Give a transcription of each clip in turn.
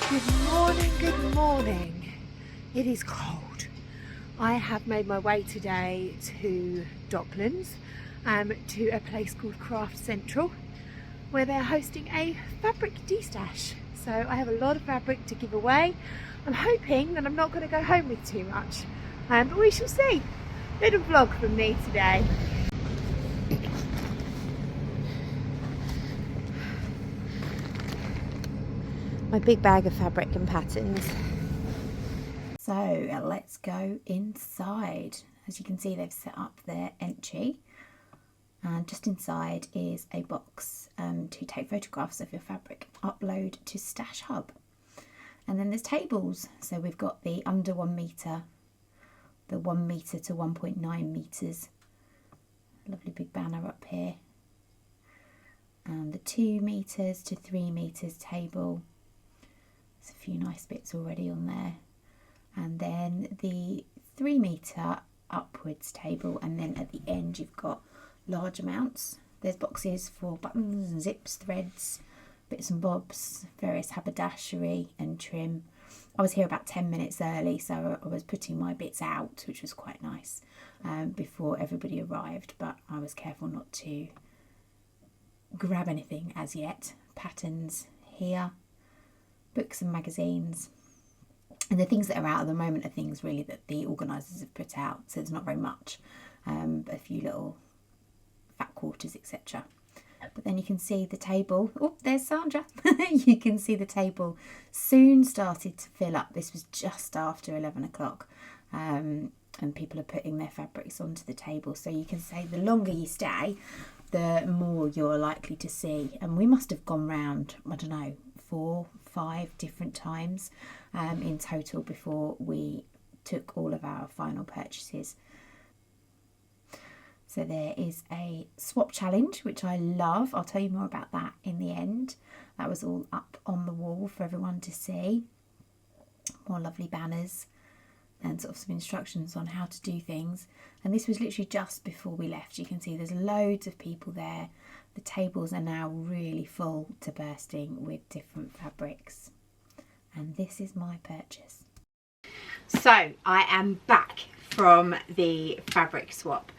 Good morning, good morning. It is cold. I have made my way today to Docklands, to a place called Craft Central, where they're hosting a fabric destash. So I have a lot of fabric to give away. I'm hoping that I'm not going to go home with too much, but we shall see. Little vlog from me today. My big bag of fabric and patterns. So let's go inside. As you can see, they've set up their entry, and just inside is a box to take photographs of your fabric, upload to Stash Hub. And then there's tables. So we've got the under 1 metre, the 1 metre to 1.9 metres. Lovely big banner up here. And the 2 metres to 3 metres table. There's a few nice bits already on there. And then the 3 metre upwards table, and then at the end you've got large amounts. There's boxes for buttons and zips, threads, bits and bobs, various haberdashery and trim. I was here about 10 minutes early, so I was putting my bits out, which was quite nice, before everybody arrived, but I was careful not to grab anything as yet. Patterns here, books and magazines. And the things that are out at the moment are things really that the organisers have put out, so there's not very much, a few little fat quarters, etc. But then you can see the table. Oh, there's Sandra. You can see the table soon started to fill up. This was just after 11 o'clock, and people are putting their fabrics onto the table. So you can say the longer you stay, the more you're likely to see. And we must have gone round, I don't know, 4, 5 different times in total before we took all of our final purchases. So there is a swap challenge, which I love. I'll tell you more about that in the end. That was all up on the wall for everyone to see. More lovely banners and sort of some instructions on how to do things. And this was literally just before we left. You can see there's loads of people there. The tables are now really full to bursting with different fabrics. And this is my purchase. So I am back from the fabric swap.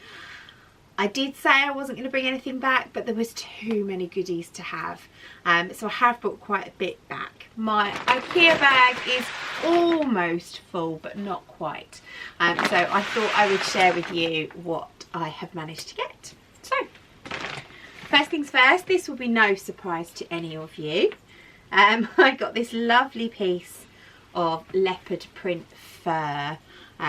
I did say I wasn't going to bring anything back, but there was too many goodies to have. So I have brought quite a bit back. My IKEA bag is almost full, but not quite. So I thought I would share with you what I have managed to get. So, first things first, this will be no surprise to any of you. I got this lovely piece of leopard print fur,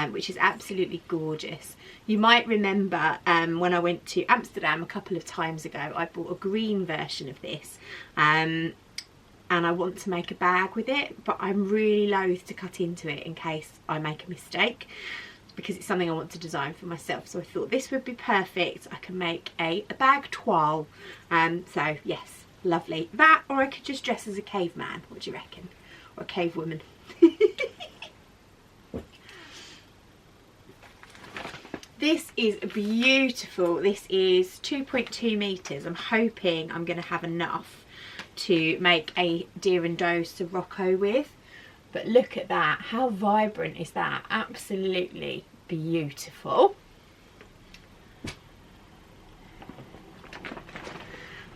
which is absolutely gorgeous. You might remember when I went to Amsterdam a couple of times ago, I bought a green version of this, and I want to make a bag with it, but I'm really loath to cut into it in case I make a mistake, because it's something I want to design for myself. So I thought this would be perfect. I can make a bag toile. So yes, lovely. That, or I could just dress as a caveman. What do you reckon? Or a cave woman. This is beautiful. This is 2.2 metres. I'm hoping I'm going to have enough to make a deer and doe sirocco with. But look at that. How vibrant is that? Absolutely beautiful.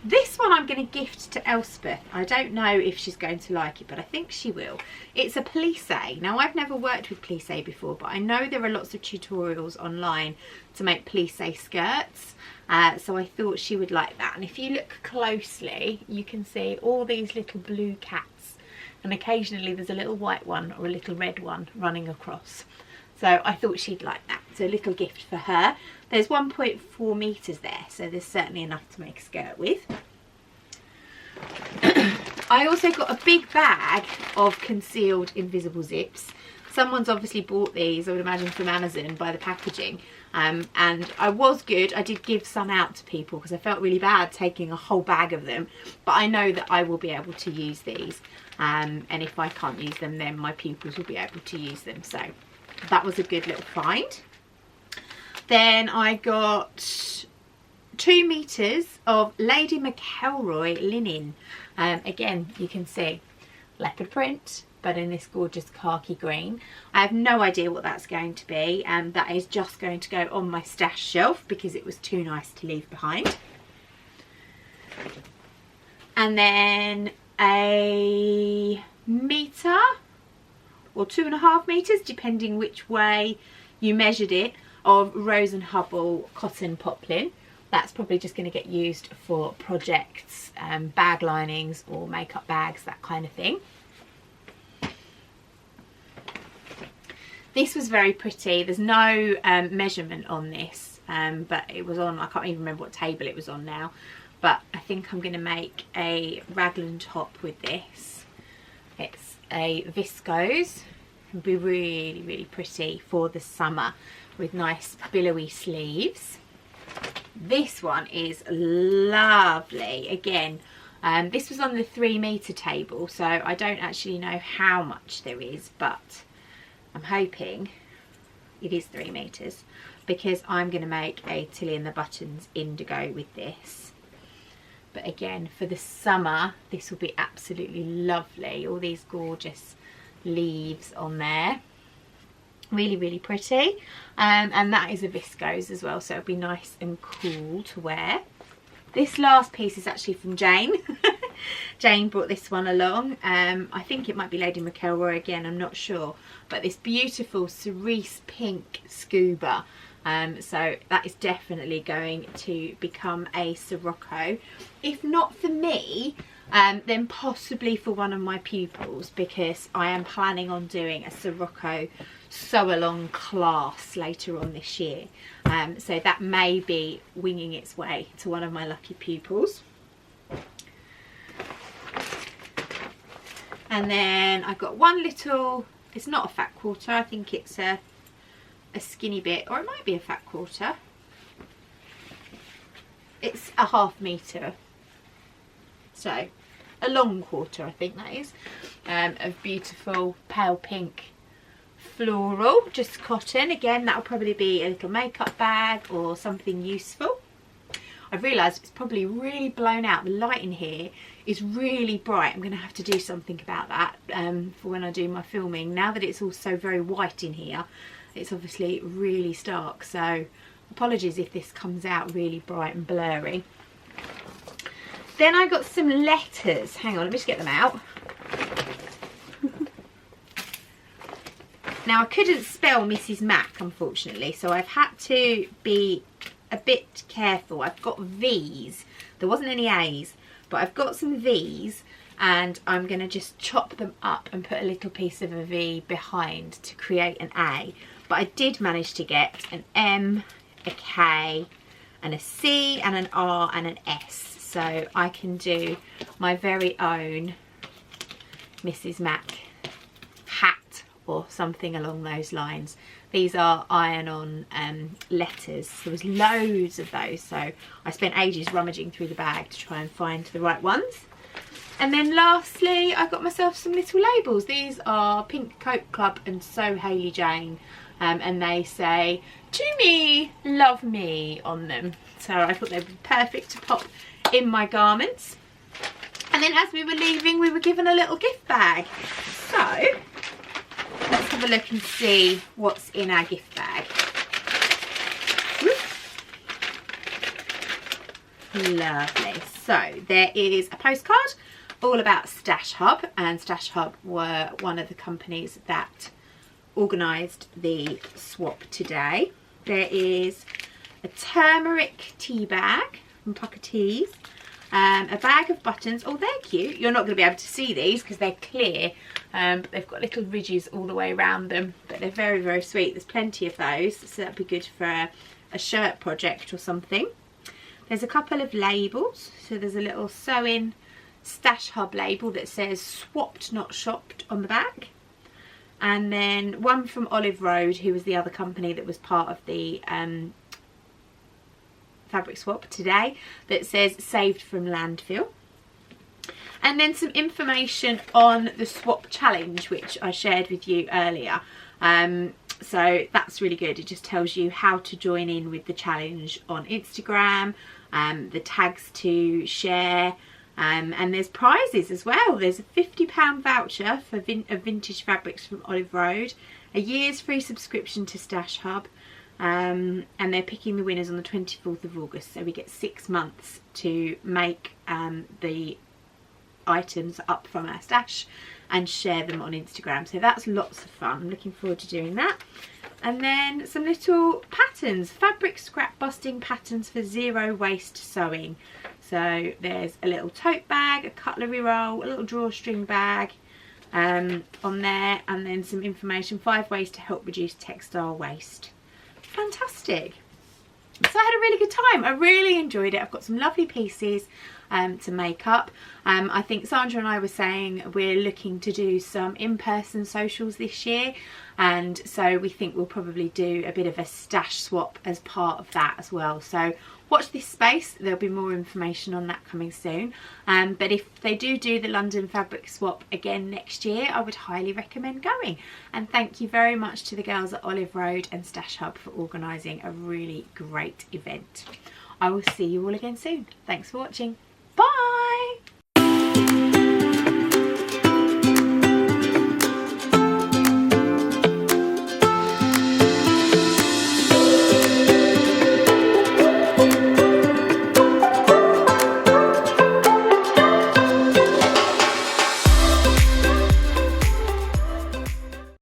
This one I'm going to gift to Elspeth. I don't know if she's going to like it, but I think she will. It's a plissé. Now, I've never worked with plissé before, but I know there are lots of tutorials online to make plissé skirts. So I thought she would like that. And if you look closely, you can see all these little blue cats. And occasionally there's a little white one or a little red one running across. So I thought she'd like that. So a little gift for her. There's 1.4 metres there, so there's certainly enough to make a skirt with. I also got a big bag of concealed invisible zips. Someone's obviously bought these, I would imagine, from Amazon by the packaging. And I was good. I did give some out to people because I felt really bad taking a whole bag of them. But I know that I will be able to use these. And if I can't use them, then my pupils will be able to use them. So that was a good little find. Then I got 2 meters of Lady McElroy linen. Again, you can see leopard print, but in this gorgeous khaki green. I have no idea what that's going to be, and that is just going to go on my stash shelf because it was too nice to leave behind. And then a metre or 2.5 metres, depending which way you measured it, of Rose and Hubble cotton poplin. That's probably just going to get used for projects, bag linings or makeup bags, that kind of thing. This was very pretty. There's no measurement on this, but it was on, I can't even remember what table it was on now, but I think I'm going to make a raglan top with this. It's a viscose. It'll be really, really pretty for the summer with nice billowy sleeves. This one is lovely. Again, this was on the 3 metre table, so I don't actually know how much there is, but I'm hoping it is 3 metres because I'm going to make a Tilly and the Buttons indigo with this. But again, for the summer, this will be absolutely lovely. All these gorgeous leaves on there. Really, really pretty. And that is a viscose as well, so it'll be nice and cool to wear. This last piece is actually from Jane. Jane brought this one along. I think it might be Lady McElroy again, I'm not sure. But this beautiful cerise pink scuba. So that is definitely going to become a Sirocco. If not for me, then possibly for one of my pupils, because I am planning on doing a Sirocco sew along class later on this year. So that may be winging its way to one of my lucky pupils. And then I've got one little, it's not a fat quarter, I think it's a skinny bit, or it might be a fat quarter. It's a 1/2 metre, so a long quarter, I think that is, of beautiful pale pink floral, just cotton. Again, that'll probably be a little makeup bag or something useful. I've realised it's probably really blown out. The light in here is really bright. I'm going to have to do something about that for when I do my filming. Now that it's all so very white in here, it's obviously really stark, so apologies if this comes out really bright and blurry. Then I got some letters. Hang on, let me just get them out. Now I couldn't spell Mrs. Mac, unfortunately, so I've had to be a bit careful. I've got V's. There wasn't any A's, but I've got some V's, and I'm going to just chop them up and put a little piece of a V behind to create an A. But I did manage to get an M, a K, and a C, and an R, and an S. So I can do my very own Mrs. Mac hat or something along those lines. These are iron-on letters. There was loads of those, so I spent ages rummaging through the bag to try and find the right ones. And then lastly, I got myself some little labels. These are Pink Coat Club and So Hayley Jane, and they say, "To me, love me" on them. So I thought they would be perfect to pop in my garments. And then as we were leaving, we were given a little gift bag. So let's have a look and see what's in our gift bag. Lovely. So there is a postcard all about Stash Hub, and Stash Hub were one of the companies that organised the swap today. There is a turmeric tea bag from Pucker Teas, a bag of buttons. Oh, they're cute. You're not going to be able to see these because they're clear, but they've got little ridges all the way around them, but they're very, very sweet. There's plenty of those, so that'd be good for a shirt project or something. There's a couple of labels. So there's a little sewing Stash Hub label that says "Swapped Not Shopped" on the back, and then one from Olive Road, who was the other company that was part of the fabric swap today, that says "Saved from Landfill." And then some information on the swap challenge, which I shared with you earlier. So that's really good. It just tells you how to join in with the challenge on Instagram, the tags to share, And there's prizes as well. There's a £50 voucher for vintage fabrics from Olive Road, a year's free subscription to Stash Hub, and they're picking the winners on the 24th of August, so we get 6 months to make the items up from our stash and share them on Instagram. So that's lots of fun. I'm looking forward to doing that. And then some little patterns, fabric scrap busting patterns for zero waste sewing. So there's a little tote bag, a cutlery roll, a little drawstring bag on there, and then some information, 5 ways to help reduce textile waste. Fantastic. So I had a really good time. I really enjoyed it. I've got some lovely pieces to make up. I think Sandra and I were saying we're looking to do some in-person socials this year, and so we think we'll probably do a bit of a stash swap as part of that as well. So watch this space, there'll be more information on that coming soon. But if they do the London Fabric Swap again next year, I would highly recommend going. And thank you very much to the girls at Olive Road and Stash Hub for organising a really great event. I will see you all again soon. Thanks for watching.